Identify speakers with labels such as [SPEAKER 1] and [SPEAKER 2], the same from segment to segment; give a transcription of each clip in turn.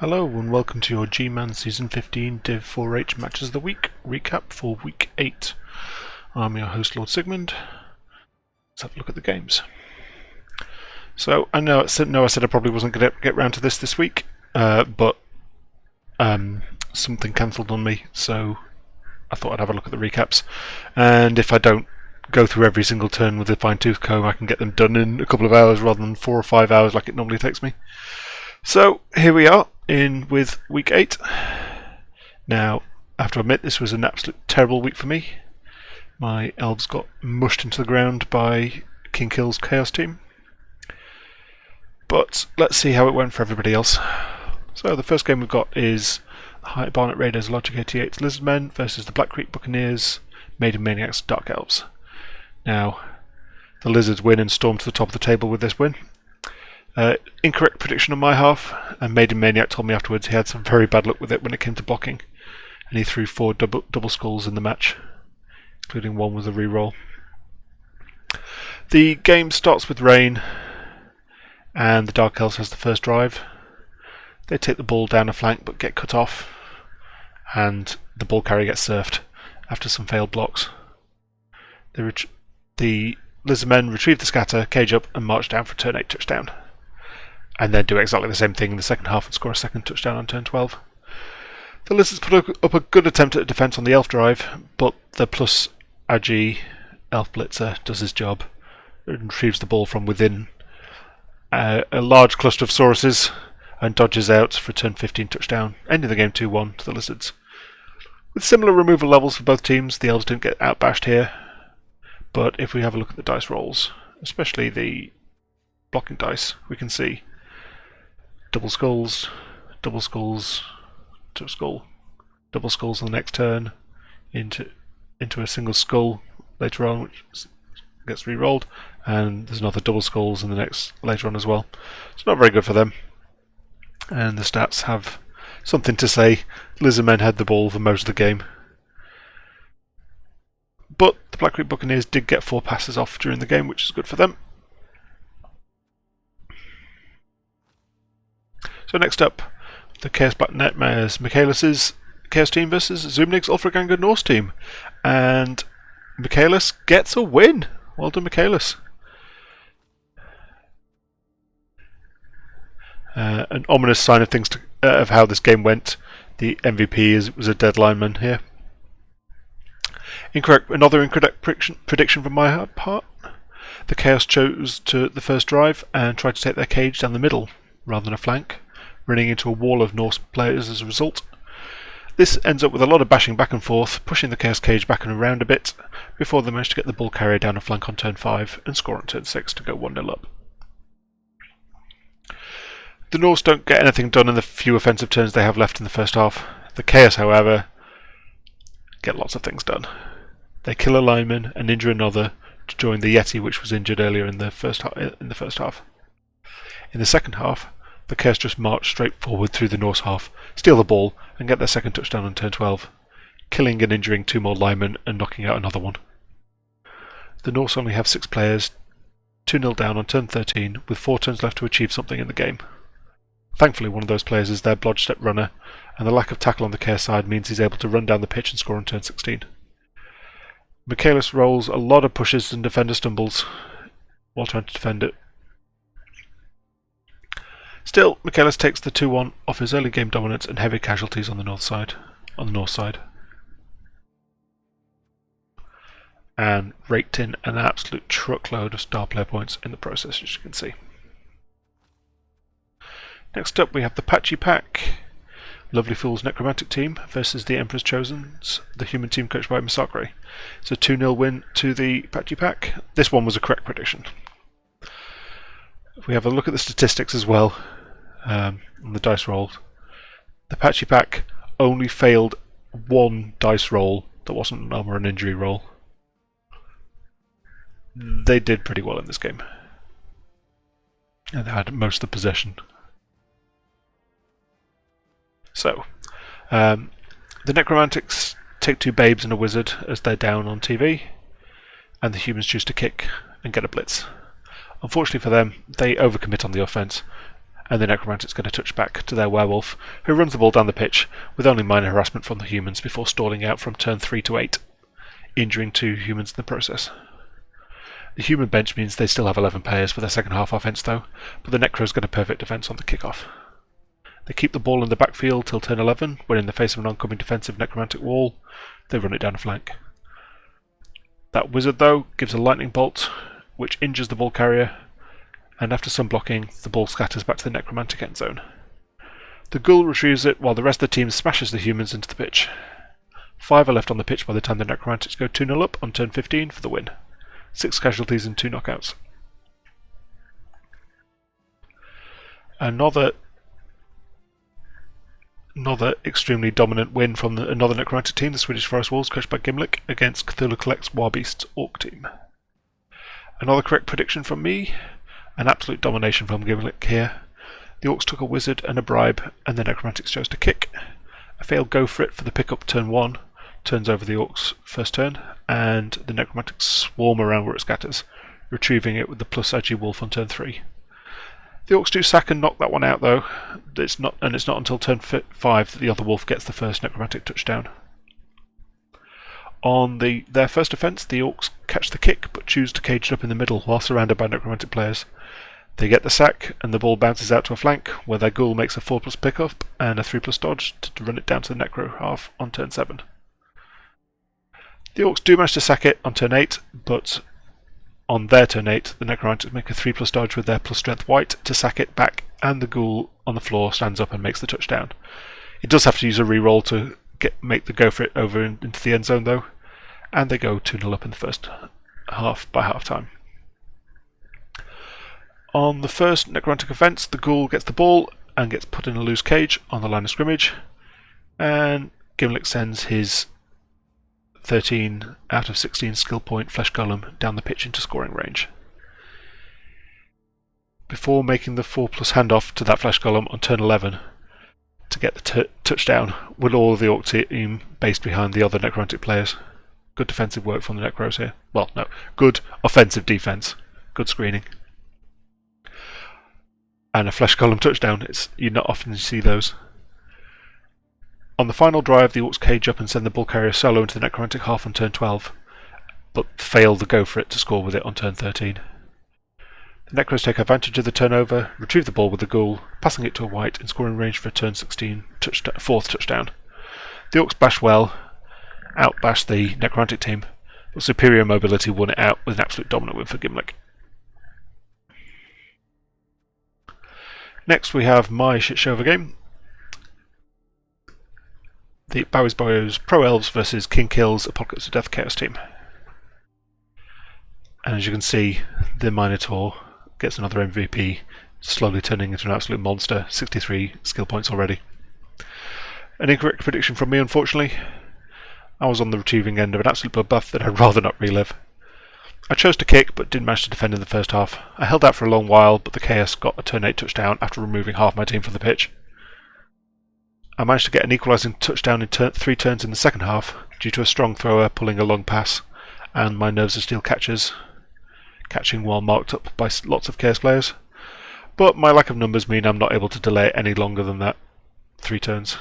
[SPEAKER 1] Hello and welcome to your GMan Season 15 Div 4H Matches of the Week recap for Week 8. I'm your host Lord Sigmund. Let's have a look at the games. So I said I probably wasn't going to get round to this week, but something cancelled on me, so I thought I'd have a look at the recaps. And if I don't go through every single turn with a fine-tooth comb, I can get them done in a couple of hours rather than 4 or 5 hours like it normally takes me. So here we are with Week 8. Now, I have to admit this was an absolute terrible week for me. My elves got mushed into the ground by King Kill's Chaos team. But let's see how it went for everybody else. So the first game we've got is High Barnet Raiders Logic 88's Lizardmen versus the Black Creek Buccaneers Maiden Maniacs Dark Elves. Now, the Lizards win and storm to the top of the table with this win. Incorrect prediction on my half, and Maiden Maniac told me afterwards he had some very bad luck with it when it came to blocking, and he threw 4 double skulls in the match, including one with a reroll. The game starts with rain, and the Dark Elves has the first drive. They take the ball down a flank but get cut off, and the ball carrier gets surfed after some failed blocks. The Lizardmen retrieve the scatter, cage up, and march down for a turn 8 touchdown. And then do exactly the same thing in the second half and score a second touchdown on turn 12. The Lizards put up a good attempt at defence on the elf drive, but the plus Agi elf blitzer does his job and retrieves the ball from within a large cluster of sauruses and dodges out for a turn 15 touchdown, ending the game 2-1 to the Lizards. With similar removal levels for both teams, the elves didn't get outbashed here, but if we have a look at the dice rolls, especially the blocking dice, we can see double skulls, to a skull, double skulls on the next turn, into a single skull later on, which gets re-rolled, and there's another double skulls in the next later on as well. It's not very good for them, and the stats have something to say. Lizardmen had the ball for most of the game, but the Black Creek Buccaneers did get 4 passes off during the game, which is good for them. So next up, the Chaos Black Nightmares Michaelis' Chaos team versus Zoomnig's Ulfraganga Norse team. And Michaelis gets a win. Well done, Michaelis. An ominous sign of things of how this game went. The MVP was a dead lineman here. Another incorrect prediction from my part. The Chaos chose the first drive and tried to take their cage down the middle rather than a flank, running into a wall of Norse players as a result. This ends up with a lot of bashing back and forth, pushing the Chaos cage back and around a bit, before they manage to get the ball carrier down a flank on turn 5 and score on turn 6 to go 1-0 up. The Norse don't get anything done in the few offensive turns they have left in the first half. The Chaos, however, get lots of things done. They kill a lineman and injure another to join the Yeti, which was injured earlier in the first half. In the second half, the Chaos just march straight forward through the Norse half, steal the ball, and get their second touchdown on turn 12, killing and injuring 2 more linemen and knocking out another one. The Norse only have 6 players, 2-0 down on turn 13, with 4 turns left to achieve something in the game. Thankfully, one of those players is their blodge step runner, and the lack of tackle on the Chaos side means he's able to run down the pitch and score on turn 16. Michaelis rolls a lot of pushes and defender stumbles while trying to defend it. Still, Michaelis takes the 2-1 off his early game dominance and heavy casualties on the north side, and raked in an absolute truckload of star player points in the process, as you can see. Next up, we have the Patchy Pack, Lovely Fool's Necromantic team versus the Emperor's Chosen's, the human team coached by Masakre. It's a 2-0 win to the Patchy Pack. This one was a correct prediction. If we have a look at the statistics as well, on the dice rolls, the Patchy Pack only failed 1 dice roll that wasn't an arm or an injury roll. They did pretty well in this game, and they had most of the possession. So, the Necromantics take 2 babes and a wizard as they're down on TV, and the humans choose to kick and get a blitz. Unfortunately for them, they overcommit on the offense and the Necromantic's going to touch back to their werewolf, who runs the ball down the pitch with only minor harassment from the humans before stalling out from turn 3 to 8, injuring 2 humans in the process. The human bench means they still have 11 players for their second half offence though, but the Necro's got a perfect defence on the kickoff. They keep the ball in the backfield till turn 11, when in the face of an oncoming defensive Necromantic wall, they run it down a flank. That wizard though gives a lightning bolt, which injures the ball carrier, and after some blocking, the ball scatters back to the Necromantic end zone. The ghoul retrieves it while the rest of the team smashes the humans into the pitch. 5 are left on the pitch by the time the Necromantics go 2-0 up on turn 15 for the win. 6 casualties and 2 knockouts. Another extremely dominant win from another Necromantic team, the Swedish Forest Wolves, coached by Gimlick, against Cthulhu Collect's Warbeast's Orc team. Another correct prediction from me, an absolute domination from Gimlick here. The Orcs took a wizard and a bribe, and the Necromantics chose to kick. A failed go for it for the pick-up turn 1, turns over the Orcs' first turn, and the Necromantics swarm around where it scatters, retrieving it with the plus Agi Wolf on turn 3. The Orcs do sack and knock that one out though, it's not until turn 5 that the other Wolf gets the first Necromantic touchdown. On their first offence, the Orcs catch the kick but choose to cage it up in the middle while surrounded by Necromantic players. They get the sack and the ball bounces out to a flank where their ghoul makes a 4+ pick-up and a 3+ dodge to run it down to the Necro half on turn 7. The Orcs do manage to sack it on turn 8, but on their turn 8, the Necromantics make a 3+ dodge with their plus strength white to sack it back, and the ghoul on the floor stands up and makes the touchdown. It does have to use a reroll to make the go for it over into the end zone though, and they go 2-0 up in the first half by half time. On the first Necromantic offence, the ghoul gets the ball and gets put in a loose cage on the line of scrimmage, and Gimlick sends his 13 out of 16 skill point Flesh Golem down the pitch into scoring range. Before making the 4+ handoff to that Flesh Golem on turn 11 to get the touchdown, with all of the Orc team based behind the other Necromantic players. Good defensive work from the Necros here. Well, no, good offensive defense. Good screening. And a Flesh Golem touchdown. You not often see those. On the final drive, the Orcs cage up and send the ball carrier solo into the Necromantic half on turn 12, but fail the go for it to score with it on turn 13. The Necros take advantage of the turnover, retrieve the ball with the ghoul, passing it to a white in scoring range for a turn 16 4th touchdown. The Orcs bash well, outbash the Necromantic team, but superior mobility won it out with an absolute dominant win for Gimlick. Next we have my shit show of a game. The Bowie's Boyos Pro Elves versus King Kill's Apocalypse of Death Chaos team. And as you can see, the Minotaur gets another MVP, slowly turning into an absolute monster, 63 skill points already. An incorrect prediction from me, unfortunately. I was on the retrieving end of an absolute bloodbath that I'd rather not relive. I chose to kick, but didn't manage to defend in the first half. I held out for a long while, but the Chaos got a turn 8 touchdown after removing half my team from the pitch. I managed to get an equalising touchdown in 3 turns in the second half, due to a strong thrower pulling a long pass, and my Nerves of Steel catchers catching while marked up by lots of Chaos players. But my lack of numbers mean I'm not able to delay it any longer than that 3 turns.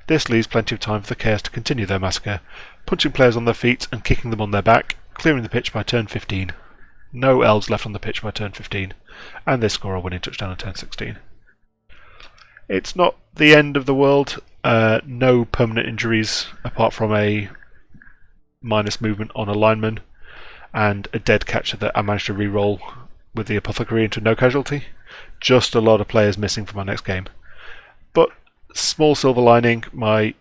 [SPEAKER 1] This leaves plenty of time for the Chaos to continue their massacre, punching players on their feet and kicking them on their back, clearing the pitch by turn 15. No Elves left on the pitch by turn 15, and they score a winning touchdown on turn 16. It's not the end of the world, no permanent injuries apart from a minus movement on a lineman and a dead catcher that I managed to re-roll with the Apothecary into no casualty. Just a lot of players missing for my next game. But small silver lining, my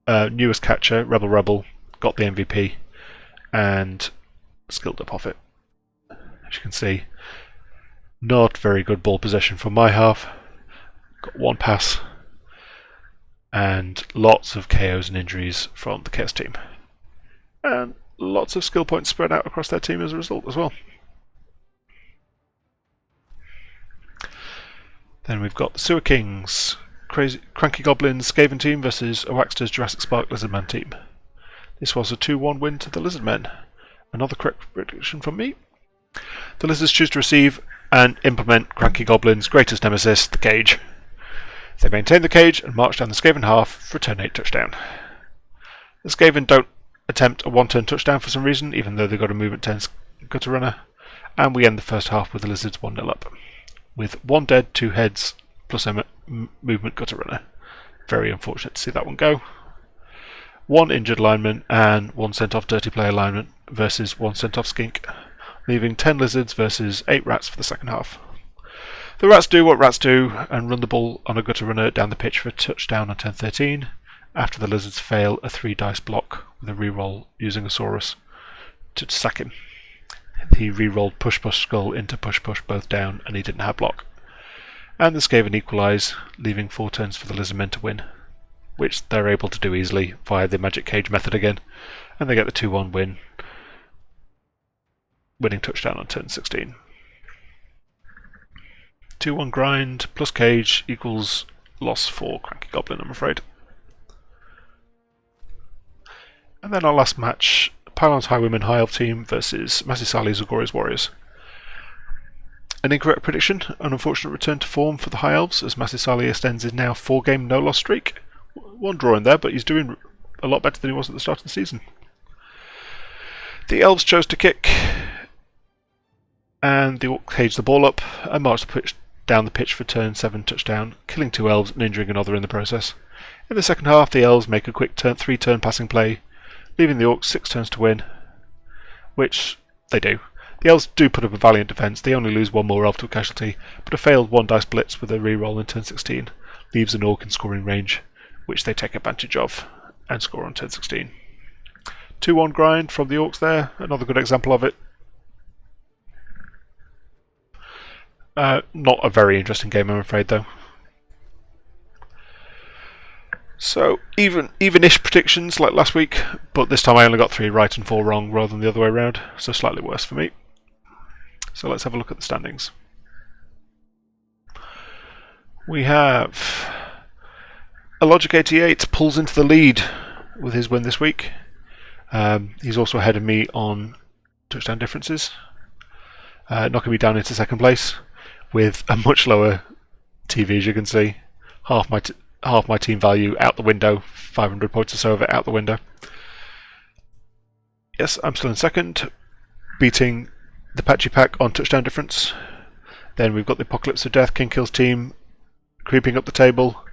[SPEAKER 1] newest catcher, REBBL, got the MVP and skilled up off it. As you can see, not very good ball possession from my half. Got 1 pass and lots of KOs and injuries from the Chaos team. And lots of skill points spread out across their team as a result as well. Then we've got the Sewer Kings, Cranky Goblins Skaven team versus Oaxter's Jurassic Spark Lizardman team. This was a 2-1 win to the Lizardmen. Another correct prediction from me. The Lizards choose to receive and implement Cranky Goblin's greatest nemesis, the cage. They maintain the cage and march down the Skaven half for a turn 8 touchdown. The Skaven don't attempt a 1-turn touchdown for some reason, even though they've got a movement 10 gutter runner, and we end the first half with the Lizards 1-0 up, with 1 dead, 2 heads, plus a movement gutter runner. Very unfortunate to see that one go. 1 injured lineman and 1 sent off dirty player lineman versus 1 sent off skink, leaving 10 lizards versus 8 rats for the second half. The rats do what rats do and run the ball on a gutter runner down the pitch for a touchdown on turn 13, after the lizards fail a 3 dice block with a reroll using a Saurus to sack him. He re-rolled push push skull into push push both down and he didn't have block. And the Skaven equalise, leaving 4 turns for the lizardmen to win, which they're able to do easily via the magic cage method again, and they get the 2-1 win, winning touchdown on turn 16. 2-1 grind plus cage equals loss for Cranky Goblin, I'm afraid. And then our last match, Pylon's Highwaymen High Elf team versus Masisali's Zagori's Warriors. An incorrect prediction, an unfortunate return to form for the High Elves as Masisali extends his now 4-game no-loss streak. 1 draw in there, but he's doing a lot better than he was at the start of the season. The Elves chose to kick, and the Orcs caged the ball up and marched the pitch down the pitch for turn 7 touchdown, killing 2 Elves and injuring another in the process. In the second half, the Elves make a quick 3-turn passing play, leaving the Orcs 6 turns to win, which they do. The Elves do put up a valiant defence. They only lose 1 more Elf to a casualty, but a failed 1 dice blitz with a reroll in turn 16 leaves an Orc in scoring range, which they take advantage of and score on turn 16. 2-1 grind from the Orcs there, another good example of it. Not a very interesting game, I'm afraid, though. So, even-ish predictions like last week, but this time I only got 3 right and 4 wrong rather than the other way around, so slightly worse for me. So let's have a look at the standings. We have a Logic 88 pulls into the lead with his win this week. He's also ahead of me on touchdown differences, knocking me down into second place with a much lower TV, as you can see. Half my team value out the window, 500 points or so of it out the window. Yes, I'm still in second, beating the Patchy Pack on touchdown difference. Then we've got the Apocalypse of Death, King Kills team creeping up the table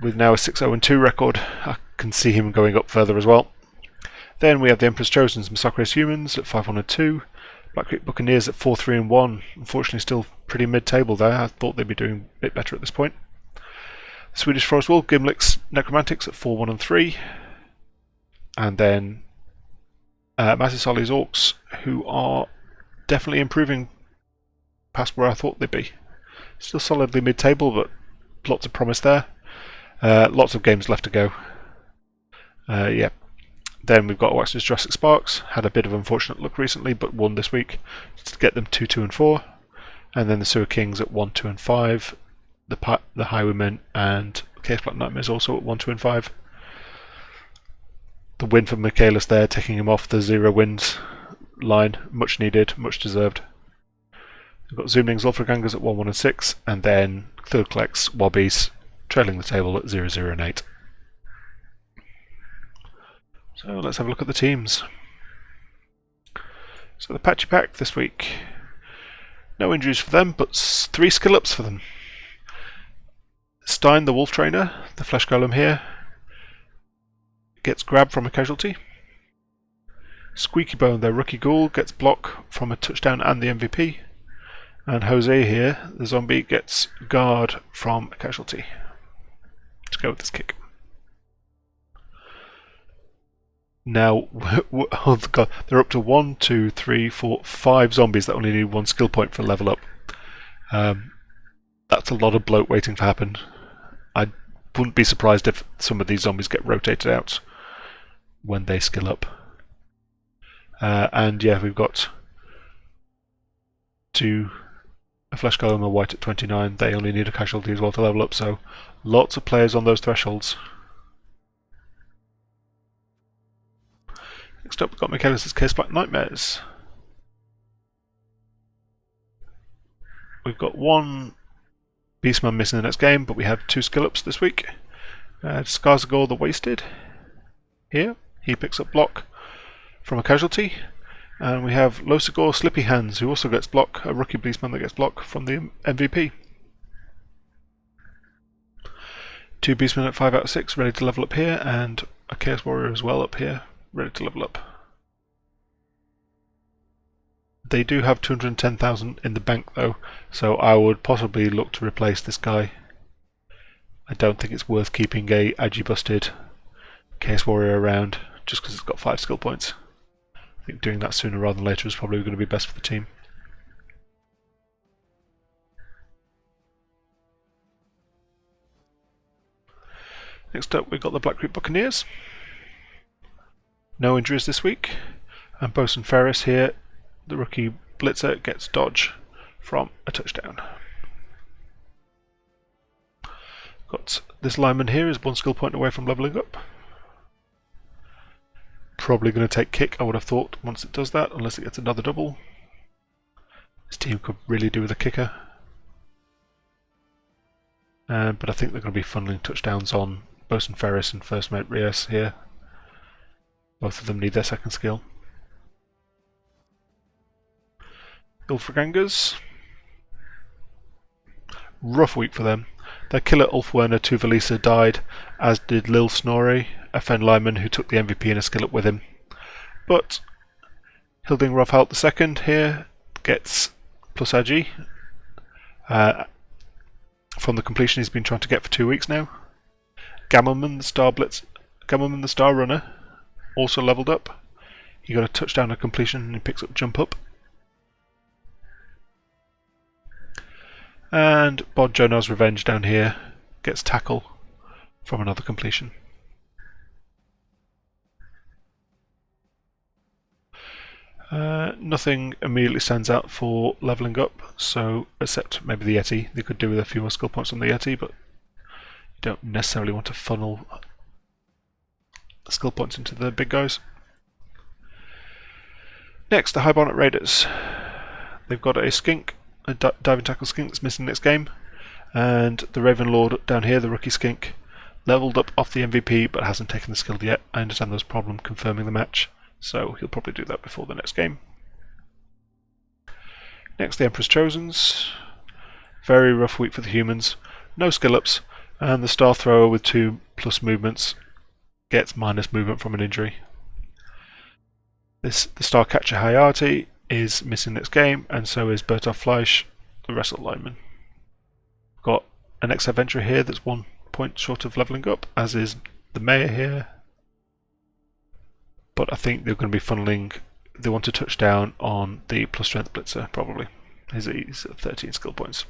[SPEAKER 1] with now a 6-0-2 record. I can see him going up further as well. Then we have the Emperor's Chosen's Massacres Humans at 5-1-2. Black Creek Buccaneers at 4-3-1. Unfortunately still pretty mid-table there. I thought they'd be doing a bit better at this point. Swedish Forest Wolf, Gimlick's Necromantics at 4-1-3. And then Masisali's Orcs, who are definitely improving past where I thought they'd be. Still solidly mid-table, but lots of promise there. Lots of games left to go. Yeah. Then we've got Wax's Jurassic Sparks, had a bit of unfortunate luck recently, but won this week to get them 2-2-4. And then the Sewer Kings at 1-2-5. The Highwaymen and Case Black Nightmares also at 1-2-5. The win for Michaelis there, taking him off the 0 wins line. Much needed, much deserved. We've got Zoomling's Ulfragangers at 1-1-6, and then Third Collect's Wobbies trailing the table at 0-0-8. So let's have a look at the teams. So the Patchy Pack this week. No injuries for them, but 3 skill ups for them. Stein, the Wolf Trainer, the Flesh Golem here, gets grabbed from a casualty. Squeaky Bone, their Rookie Ghoul, gets block from a touchdown and the MVP. And Jose here, the zombie, gets guard from a casualty. Let's go with this kick. Now, oh God, they're up to 1, 2, 3, 4, 5 zombies that only need 1 skill point for level up. That's a lot of bloat waiting to happen. I wouldn't be surprised if some of these zombies get rotated out when they skill up. And yeah, we've got a Flesh Golem and a White at 29. They only need a casualty as well to level up, so lots of players on those thresholds. Next up, we've got Michaelis' Case Black Nightmares. we've got one Beastman missing the next game, but we have 2 skill-ups this week. Skarsgård the Wasted, here, he picks up block from a casualty. And we have Losagor Slippy Hands, who also gets block, a rookie Beastman that gets block from the MVP. 2 Beastmen at 5 out of 6, ready to level up here, and a Chaos Warrior as well up here, ready to level up. They do have 210,000 in the bank though, so I would possibly look to replace this guy. I don't think it's worth keeping a Agi busted Chaos Warrior around just because it's got 5 skill points. I think doing that sooner rather than later is probably going to be best for the team. Next up we've got the Black Creek Buccaneers. No injuries this week, and Bosun Ferris here, the rookie blitzer, gets dodge from a touchdown. Got this lineman here is 1 skill point away from leveling up. Probably going to take kick, I would have thought, once it does that, unless it gets another double. This team could really do with a kicker. But I think they're going to be funneling touchdowns on Bosun Ferris and First Mate Rios here. Both of them need their second skill. Ilfragangers. Rough week for them. Their killer Ulf Werner Tuvalisa died, as did Lil Snorri, a Fen lineman who took the MVP in a skillet with him. But Hilding Rofhout II here gets plus Agi from the completion he's been trying to get for 2 weeks now. Gammelman the Star Runner also leveled up. He got a touchdown at completion and he picks up jump up. And Bod Jonah's Revenge down here gets tackle from another completion. Nothing immediately stands out for levelling up, so except maybe the Yeti. They could do with a few more skill points on the Yeti, but you don't necessarily want to funnel skill points into the big guys. Next, the High Bonnet Raiders. They've got a skink, a diving tackle skink that's missing next game, and the Raven Lord down here, the rookie skink, leveled up off the MVP but hasn't taken the skill yet. I understand there's a problem confirming the match, so he'll probably do that before the next game. Next, the Emperor's Chosens. Very rough week for the humans. No skill ups, and the Star Thrower with 2+ movements gets minus movement from an injury. The Star Catcher Hayati is missing next game, and so is Bertov Fleisch, the wrestle lineman. Got an ex-adventurer here that's 1 point short of levelling up, as is the Mayor here. But I think they're going to be funneling. They want to touch down on the plus strength blitzer, probably. He's at 13 skill points.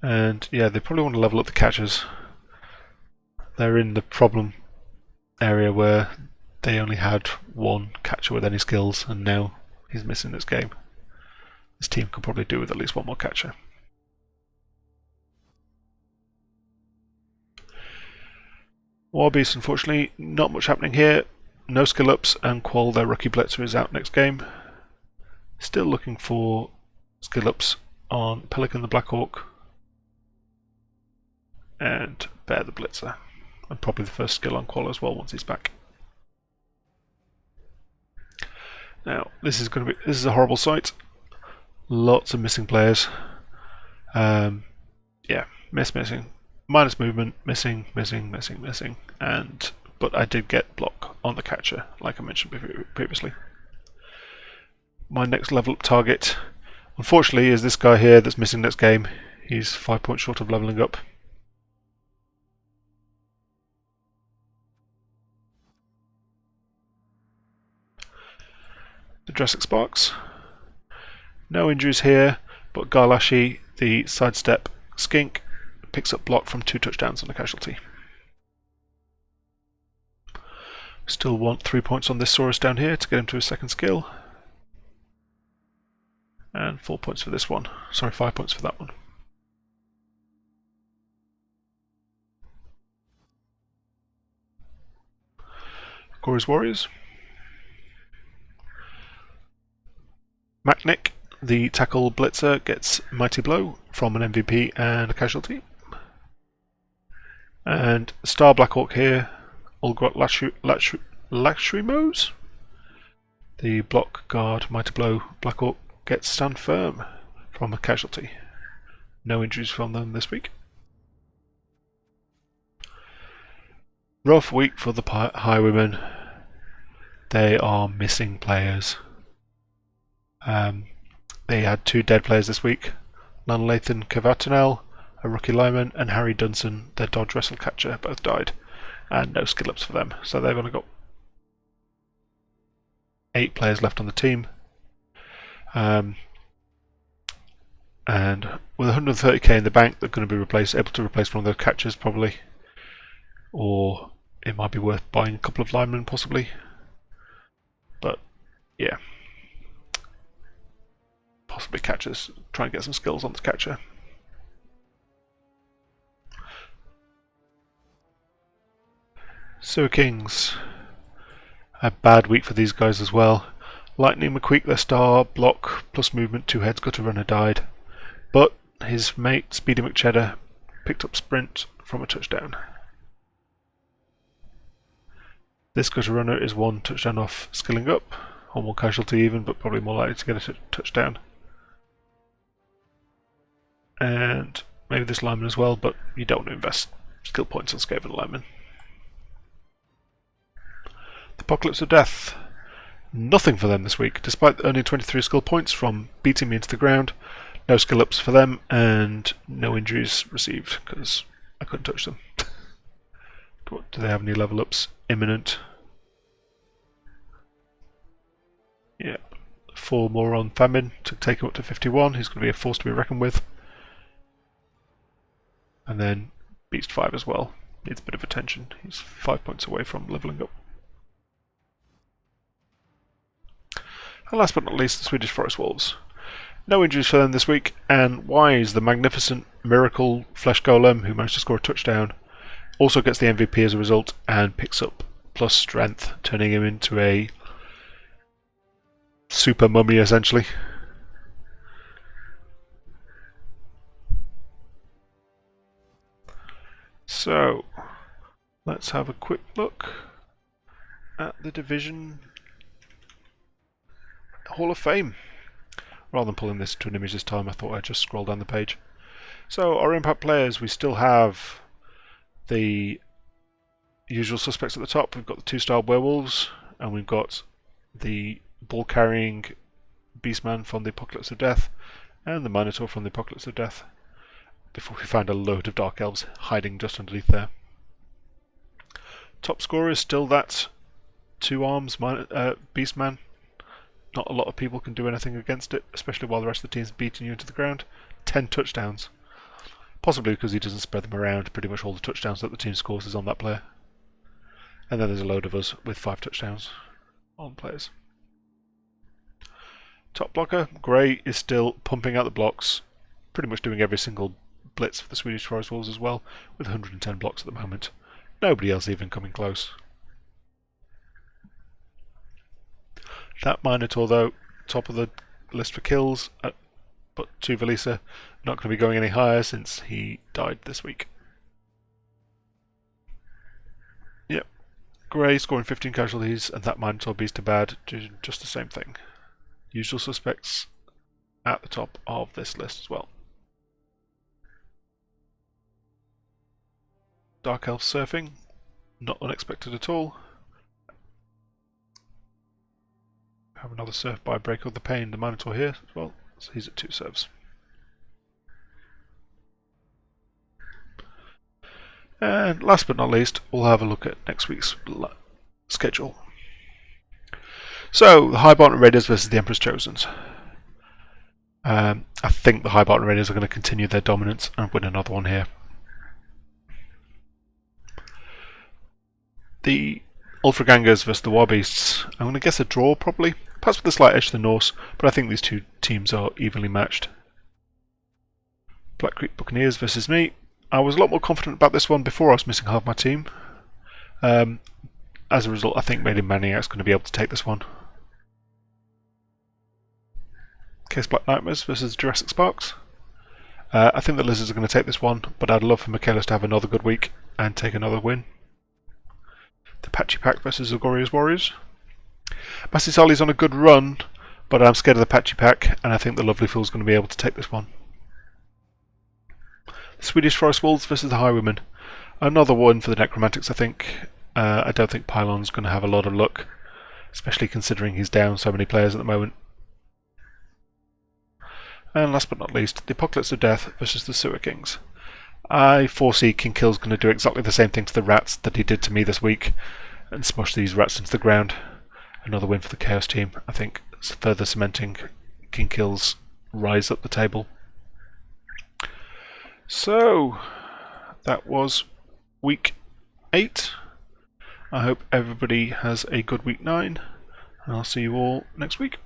[SPEAKER 1] And yeah, they probably want to level up the catchers. They're in the problem area where they only had 1 catcher with any skills, and now he's missing this game. This team could probably do with at least 1 more catcher. Warbeast, unfortunately, not much happening here. No skill ups, and Qual, their rookie blitzer, is out next game. Still looking for skill ups on Pelican the Blackhawk and Bear the Blitzer, and probably the first skill on Qual as well once he's back. Now this is a horrible sight. Lots of missing players. Yeah, missing. Minus movement, missing, and but I did get block on the catcher, like I mentioned previously. My next level up target, unfortunately, is this guy here that's missing next game. He's 5 points short of leveling up. The Jurassic Sparks. No injuries here, but Garlashi, the sidestep skink, picks up block from 2 touchdowns on a casualty. Still want 3 points on this Saurus down here to get him to his second skill. And 4 points for this one. Sorry, 5 points for that one. Gory's Warriors. Macnick, the tackle blitzer, gets Mighty Blow from an MVP and a casualty. And Star Blackhawk here, Olgrot Lachrimos, the block guard Mighty Blow Blackhawk, gets Stand Firm from a casualty. No injuries from them this week. Rough week for the Highwaymen. They are missing players. They had 2 dead players this week. Lanlathan Cavatanel, a rookie lineman, and Harry Dunson, their Dodge wrestle catcher, both died. And no skill ups for them. So they've only got 8 players left on the team. And with 130k in the bank, they're going to be able to replace one of their catchers probably. Or it might be worth buying a couple of linemen possibly. But yeah. Possibly catchers. Try and get some skills on the catcher. So Kings. A bad week for these guys as well. Lightning McQueek, their star, block plus movement, 2 heads, gutter runner died. But his mate, Speedy McCheddar, picked up sprint from a touchdown. This gutter runner is 1 touchdown off skilling up, or 1 casualty even, but probably more likely to get a touchdown. And maybe this lineman as well, but you don't want to invest skill points on Skaven linemen. The Apocalypse of Death. Nothing for them this week, despite earning 23 skill points from beating me into the ground. No skill ups for them, and no injuries received, because I couldn't touch them. Do they have any level ups imminent? Yeah. 4 more on Famine to take him up to 51. He's going to be a force to be reckoned with. And then Beast 5 as well. Needs a bit of attention. He's 5 points away from levelling up. And last but not least, the Swedish Forest Wolves. No injuries for them this week, and Wise, the magnificent miracle flesh golem who managed to score a touchdown, also gets the MVP as a result and picks up plus strength, turning him into a super mummy essentially. So, let's have a quick look at the Division Hall of Fame. Rather than pulling this to an image this time, I thought I'd just scroll down the page. So, our impact players, we still have the usual suspects at the top. We've got the 2-star werewolves, and we've got the ball-carrying Beastman from the Apocalypse of Death, and the Minotaur from the Apocalypse of Death, before we find a load of Dark Elves hiding just underneath there. Top scorer is still that 2 arms Beastman. Not a lot of people can do anything against it, especially while the rest of the team's beating you into the ground. 10 touchdowns. Possibly because he doesn't spread them around. Pretty much all the touchdowns that the team scores is on that player. And then there's a load of us with 5 touchdowns on players. Top blocker, Gray, is still pumping out the blocks. Pretty much doing every single blitz for the Swedish Forest Wolves as well, with 110 blocks at the moment. Nobody else even coming close. That Minotaur, though, top of the list for kills, but to Velisa, not going to be going any higher since he died this week. Yep. Grey scoring 15 casualties, and that Minotaur beast to bad, doing just the same thing. Usual suspects at the top of this list as well. Dark Elf surfing, not unexpected at all. Have another surf by Break of the Pain, the Minotaur here as well, so he's at 2 serves. And last but not least, we'll have a look at next week's schedule. So, the High Barton Raiders versus the Emperor's Chosens. I think the High Barton Raiders are going to continue their dominance and win another one here. The Ulfragangers versus the Warbeasts. I'm going to guess a draw probably. Perhaps with a slight edge to the Norse, but I think these 2 teams are evenly matched. Black Creek Buccaneers versus me. I was a lot more confident about this one before I was missing half my team. As a result, I think Maiden Maniac's going to be able to take this one. Case Black Nightmares versus Jurassic Sparks. I think the Lizards are going to take this one, but I'd love for Michaelis to have another good week and take another win. The Patchy Pack versus Agoria's Warriors. Massey Solly's on a good run, but I'm scared of the Patchy Pack, and I think the Lovely Fool's going to be able to take this one. The Swedish Forest Wolves versus the Highwaymen. Another one for the Necromantics, I think. I don't think Pylon's going to have a lot of luck, especially considering he's down so many players at the moment. And last but not least, the Apocalypse of Death versus the Sewer Kings. I foresee King Kill's going to do exactly the same thing to the rats that he did to me this week and smush these rats into the ground. Another win for the Chaos team, I think, further cementing King Kill's rise up the table. So, that was week 8. I hope everybody has a good week 9, and I'll see you all next week.